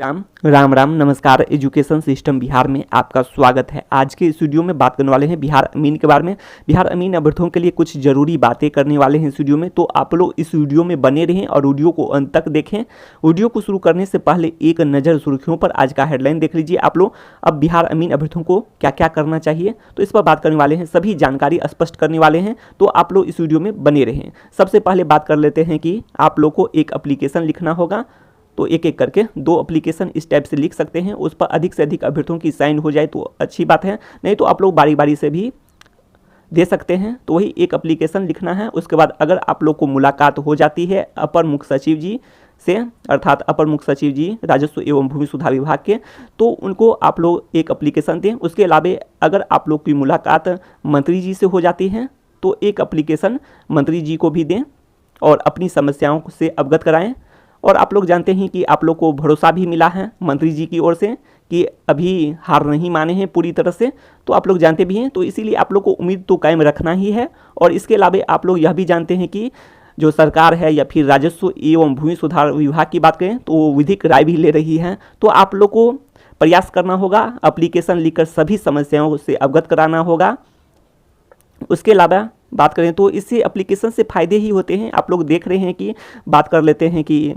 राम राम राम नमस्कार। Education system Bihar में आपका स्वागत है। आज के इस वीडियो में बात करने वाले हैं बिहार अमीन के बारे में। बिहार अमीन अभ्यर्थियों के लिए कुछ जरूरी बातें करने वाले हैं इस वीडियो में, तो आप लोग इस वीडियो में बने रहें और वीडियो को अंत तक देखें। वीडियो को शुरू करने से पहले एक नज़र सुर्खियों पर आज का हेडलाइन देख लीजिए आप लोग। अब बिहार अमीन अभ्यर्थियों को क्या क्या करना चाहिए, तो इस पर बात करने वाले हैं, सभी जानकारी स्पष्ट करने वाले हैं, तो आप लोग इस वीडियो में बने रहें। सबसे पहले बात कर लेते हैं कि आप लोग को एक एप्लीकेशन लिखना होगा, तो एक एक करके 2 एप्लीकेशन इस टाइप से लिख सकते हैं। उस पर अधिक से अधिक अभ्यर्थियों की साइन हो जाए तो अच्छी बात है, नहीं तो आप लोग बारी बारी से भी दे सकते हैं। तो वही एक एप्लीकेशन लिखना है। उसके बाद अगर आप लोग को मुलाकात हो जाती है अपर मुख्य सचिव जी से, अर्थात अपर मुख्य सचिव जी राजस्व एवं भूमि सुधार विभाग के, तो उनको आप लोग एक एप्लीकेशन दें। उसके अलावा अगर आप लोग की मुलाकात मंत्री जी से हो जाती है तो एक एप्लीकेशन मंत्री जी को भी दें और अपनी समस्याओं से अवगत कराएं। और आप लोग जानते हैं कि आप लोग को भरोसा भी मिला है मंत्री जी की ओर से कि अभी हार नहीं माने हैं पूरी तरह से, तो आप लोग जानते भी हैं, तो इसीलिए आप लोग को उम्मीद तो कायम रखना ही है। और इसके अलावा आप लोग यह भी जानते हैं कि जो सरकार है या फिर राजस्व एवं भूमि सुधार विभाग की बात करें तो विधिक राय भी ले रही है, तो आप लोग को प्रयास करना होगा, एप्लीकेशन लिखकर सभी समस्याओं से अवगत कराना होगा। उसके अलावा बात करें तो इससे एप्लीकेशन से फ़ायदे ही होते हैं। आप लोग देख रहे हैं कि बात कर लेते हैं कि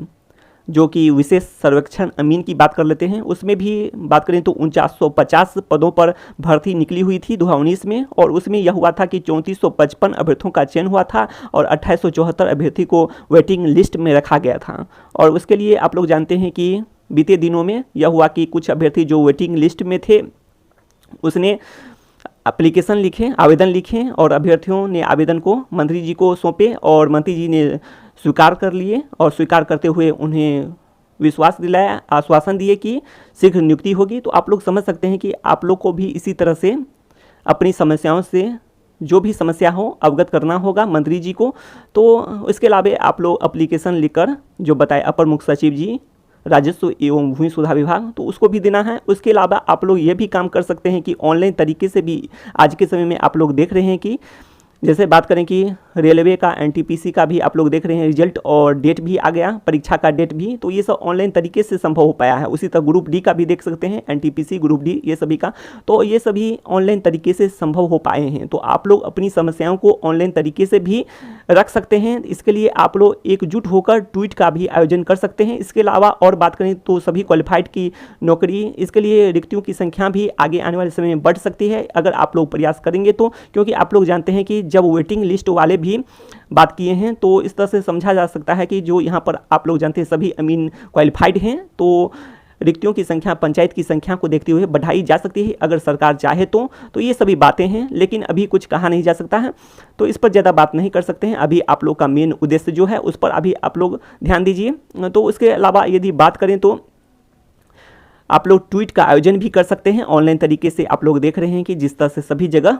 जो कि विशेष सर्वेक्षण अमीन की बात कर लेते हैं, उसमें भी बात करें तो 4950 पदों पर भर्ती निकली हुई थी 2019 में, और उसमें यह हुआ था कि 3455 अभ्यर्थियों का चयन हुआ था और 2874 अभ्यर्थी को वेटिंग लिस्ट में रखा गया था। और उसके लिए आप लोग जानते हैं कि बीते दिनों में यह हुआ कि कुछ अभ्यर्थी जो वेटिंग लिस्ट में थे उसने एप्लीकेशन लिखे, आवेदन लिखे, और अभ्यर्थियों ने आवेदन को मंत्री जी को सौंपे और मंत्री जी ने स्वीकार कर लिए, और स्वीकार करते हुए उन्हें विश्वास दिलाया, आश्वासन दिए कि शीघ्र नियुक्ति होगी। तो आप लोग समझ सकते हैं कि आप लोग को भी इसी तरह से अपनी समस्याओं से जो भी समस्या हो अवगत करना होगा मंत्री जी को। तो इसके अलावा आप लोग एप्लीकेशन लिखकर जो बताए अपर मुख्य सचिव जी राजस्व एवं भूमि सुधार विभाग, तो उसको भी देना है। उसके अलावा आप लोग ये भी काम कर सकते हैं कि ऑनलाइन तरीके से भी आज के समय में आप लोग देख रहे हैं कि जैसे बात करें कि रेलवे का एनटीपीसी का भी आप लोग देख रहे हैं रिजल्ट और डेट भी आ गया, परीक्षा का डेट भी, तो ये सब ऑनलाइन तरीके से संभव हो पाया है। उसी तरह ग्रुप डी का भी देख सकते हैं, एनटीपीसी ग्रुप डी, ये सभी का, तो ये सभी ऑनलाइन तरीके से संभव हो पाए हैं। तो आप लोग अपनी समस्याओं को ऑनलाइन तरीके से भी रख सकते हैं। इसके लिए आप लोग एकजुट होकर ट्वीट का भी आयोजन कर सकते हैं। इसके अलावा और बात करें तो सभी क्वालिफाइड की नौकरी, इसके लिए रिक्तियों की संख्या भी आगे आने वाले समय में बढ़ सकती है अगर आप लोग प्रयास करेंगे तो, क्योंकि आप लोग जानते हैं कि जब वेटिंग लिस्ट वाले भी बात किए हैं तो इस तरह से समझा जा सकता है कि जो यहाँ पर आप लोग जानते हैं सभी अमीन क्वालिफाइड हैं, तो रिक्तियों की संख्या पंचायत की संख्या को देखते हुए बढ़ाई जा सकती है अगर सरकार चाहे तो ये सभी बातें हैं, लेकिन अभी कुछ कहा नहीं जा सकता है, तो इस पर ज़्यादा बात नहीं कर सकते हैं। अभी आप लोग का मेन उद्देश्य जो है उस पर अभी आप लोग ध्यान दीजिए। तो उसके अलावा यदि बात करें तो आप लोग ट्वीट का आयोजन भी कर सकते हैं ऑनलाइन तरीके से। आप लोग देख रहे हैं कि जिस तरह से सभी जगह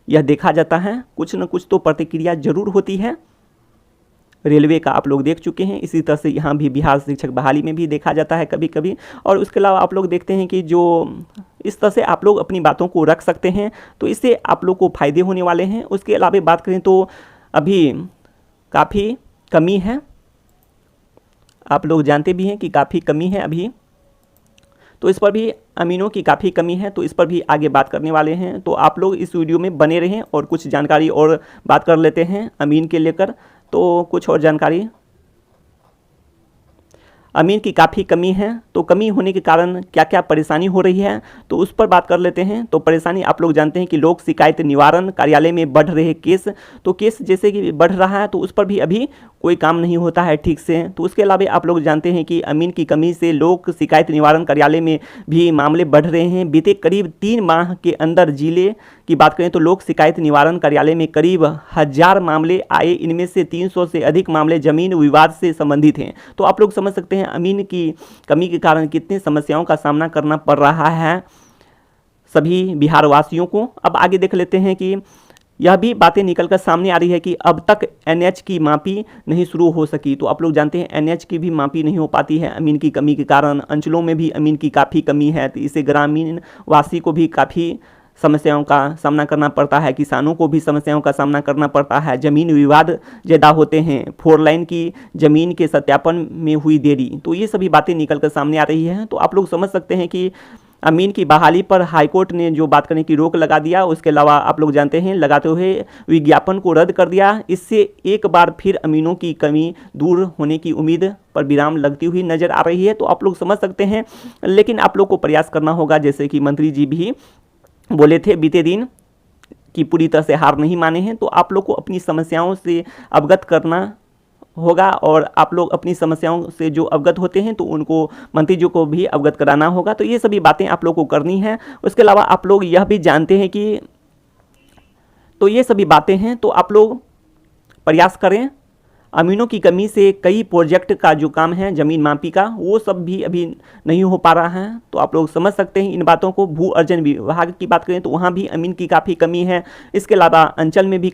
यह देखा जाता है, कुछ न कुछ तो प्रतिक्रिया जरूर होती है। रेलवे का आप लोग देख चुके हैं, इसी तरह से यहाँ भी बिहार शिक्षक बहाली में भी देखा जाता है कभी कभी। और उसके अलावा आप लोग देखते हैं कि जो इस तरह से आप लोग अपनी बातों को रख सकते हैं, तो इससे आप लोग को फ़ायदे होने वाले हैं। उसके अलावा बात करें तो अभी काफ़ी कमी है, आप लोग जानते भी हैं कि काफ़ी कमी है अभी, तो इस पर भी अमीनों की काफ़ी कमी है, तो इस पर भी आगे बात करने वाले हैं। तो आप लोग इस वीडियो में बने रहें और कुछ जानकारी और बात कर लेते हैं अमीन के लेकर। तो कुछ और जानकारी, अमीन की काफ़ी कमी है, तो कमी होने के कारण क्या क्या परेशानी हो रही है तो उस पर बात कर लेते हैं। तो परेशानी आप लोग जानते हैं कि लोक शिकायत निवारण कार्यालय में बढ़ रहे केस, तो केस जैसे कि बढ़ रहा है तो उस पर भी अभी कोई काम नहीं होता है ठीक से। तो उसके अलावा आप लोग जानते हैं कि अमीन की कमी से लोक शिकायत निवारण कार्यालय में भी मामले बढ़ रहे हैं। बीते करीब 3 माह के अंदर जिले की बात करें तो लोक शिकायत निवारण कार्यालय में करीब 1000 मामले आए, इनमें से 300 से अधिक मामले जमीन विवाद से संबंधित हैं। तो आप लोग समझ सकते हैं अमीन की कमी के कारण कितनी समस्याओं का सामना करना पड़ रहा है सभी बिहार वासियों को। अब आगे देख लेते हैं कि यह भी बातें निकलकर सामने आ रही है कि अब तक एनएच की मापी नहीं शुरू हो सकी। तो आप लोग जानते हैं एनएच की भी मापी नहीं हो पाती है अमीन की कमी के कारण। अंचलों में भी अमीन की काफ़ी कमी है, तो इससे ग्रामीण वासी को भी काफ़ी समस्याओं का सामना करना पड़ता है, किसानों को भी समस्याओं का सामना करना पड़ता है, ज़मीन विवाद ज़्यादा होते हैं, 4 लाइन की ज़मीन के सत्यापन में हुई देरी। तो ये सभी बातें निकल कर सामने आ रही हैं। तो आप लोग समझ सकते हैं कि अमीन की बहाली पर हाईकोर्ट ने जो बात करने की रोक लगा दिया, उसके अलावा आप लोग जानते हैं लगाते हुए विज्ञापन को रद्द कर दिया। इससे एक बार फिर अमीनों की कमी दूर होने की उम्मीद पर विराम लगती हुई नज़र आ रही है। तो आप लोग समझ सकते हैं, लेकिन आप लोग को प्रयास करना होगा, जैसे कि मंत्री जी भी बोले थे बीते दिन कि पूरी तरह से हार नहीं माने हैं। तो आप लोग को अपनी समस्याओं से अवगत करना होगा, और आप लोग अपनी समस्याओं से जो अवगत होते हैं तो उनको मंत्री जी को भी अवगत कराना होगा। तो ये सभी बातें आप लोग को करनी हैं। उसके अलावा आप लोग यह भी जानते हैं कि तो ये सभी बातें हैं, तो आप लोग प्रयास करें। अमीनों की कमी से कई प्रोजेक्ट का जो काम है ज़मीन मापी का, वो सब भी अभी नहीं हो पा रहा है। तो आप लोग समझ सकते हैं इन बातों को। भू अर्जन विभाग की बात करें तो वहाँ भी अमीन की काफ़ी कमी है। इसके अलावा अंचल में भी